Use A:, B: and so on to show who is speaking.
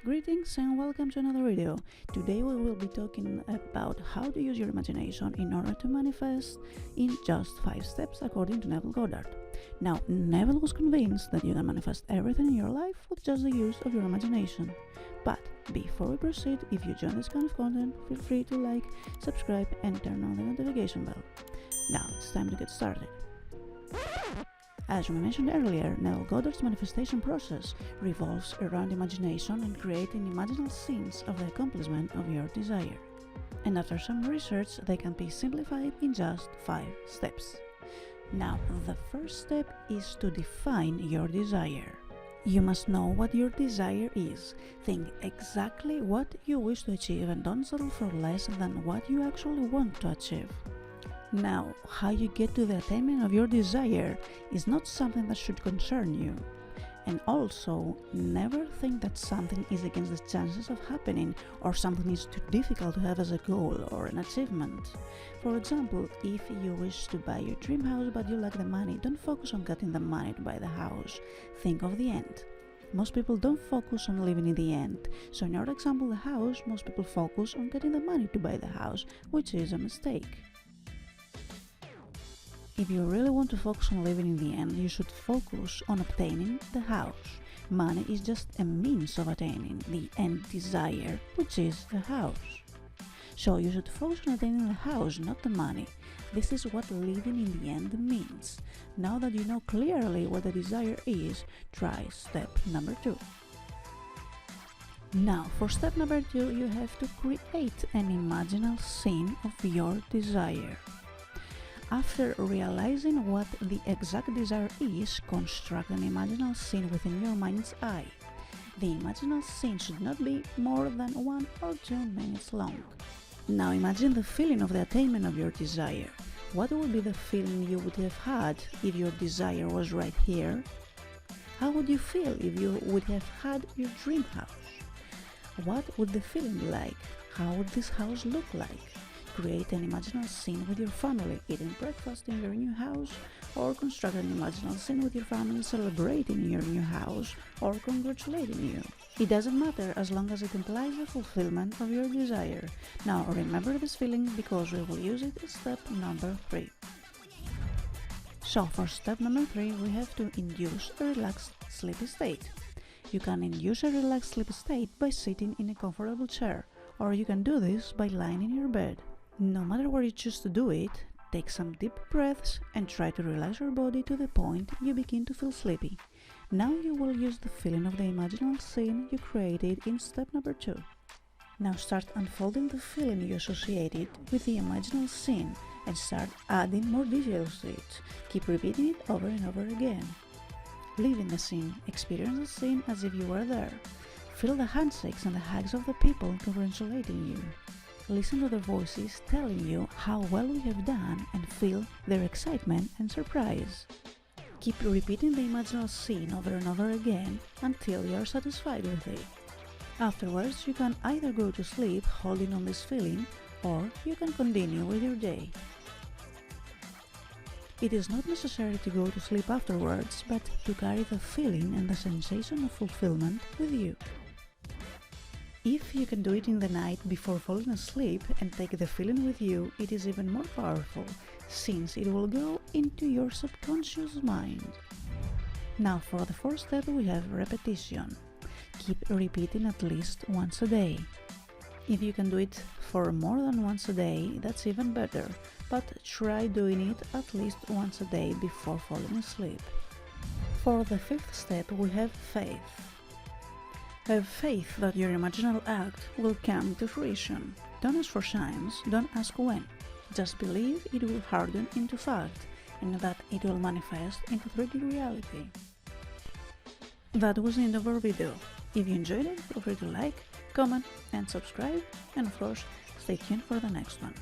A: Greetings and welcome to another video. Today we will be talking about how to use your imagination in order to manifest in just 5 steps according to Neville Goddard. Now, Neville was convinced that you can manifest everything in your life with just the use of your imagination. But before we proceed, if you enjoy this kind of content, feel free to like, subscribe and turn on the notification bell. Now it's time to get started. As we mentioned earlier, Neville Goddard's manifestation process revolves around imagination and creating imaginal scenes of the accomplishment of your desire. And after some research, they can be simplified in just 5 steps. Now, the first step is to define your desire. You must know what your desire is. Think exactly what you wish to achieve and don't settle for less than what you actually want to achieve. Now, how you get to the attainment of your desire is not something that should concern you. And also, never think that something is against the chances of happening or something is too difficult to have as a goal or an achievement. For example, if you wish to buy your dream house but you lack the money, don't focus on getting the money to buy the house. Think of the end. Most people don't focus on living in the end. So in our example, the house, most people focus on getting the money to buy the house, which is a mistake. If you really want to focus on living in the end, you should focus on obtaining the house. Money is just a means of attaining the end desire, which is the house. So you should focus on attaining the house, not the money. This is what living in the end means. Now that you know clearly what the desire is, try step number 2. Now, for step number 2, you have to create an imaginal scene of your desire. After realizing what the exact desire is, construct an imaginal scene within your mind's eye. The imaginal scene should not be more than 1 or 2 minutes long. Now imagine the feeling of the attainment of your desire. What would be the feeling you would have had if your desire was right here? How would you feel if you would have had your dream house? What would the feeling be like? How would this house look like? Create an imaginal scene with your family, eating breakfast in your new house, or construct an imaginal scene with your family celebrating your new house or congratulating you. It doesn't matter as long as it implies the fulfillment of your desire. Now remember this feeling because we will use it in step number 3. So for step number 3, we have to induce a relaxed sleepy state. You can induce a relaxed sleepy state by sitting in a comfortable chair, or you can do this by lying in your bed. No matter where you choose to do it, take some deep breaths and try to relax your body to the point you begin to feel sleepy. Now you will use the feeling of the imaginal scene you created in step number 2. Now start unfolding the feeling you associated with the imaginal scene and start adding more details to it. Keep repeating it over and over again. Live in the scene, experience the scene as if you were there. Feel the handshakes and the hugs of the people congratulating you. Listen to their voices telling you how well you have done and feel their excitement and surprise. Keep repeating the imaginal scene over and over again until you are satisfied with it. Afterwards, you can either go to sleep holding on this feeling or you can continue with your day. It is not necessary to go to sleep afterwards, but to carry the feeling and the sensation of fulfillment with you. If you can do it in the night before falling asleep and take the feeling with you, it is even more powerful, since it will go into your subconscious mind. Now for the 4th step we have repetition. Keep repeating at least once a day. If you can do it for more than once a day, that's even better, but try doing it at least once a day before falling asleep. For the 5th step we have faith. Have faith that your imaginal act will come to fruition. Don't ask for signs, don't ask when. Just believe it will harden into fact and that it will manifest into 3D reality. That was the end of our video. If you enjoyed it, feel free to like, comment and subscribe, and of course, stay tuned for the next one.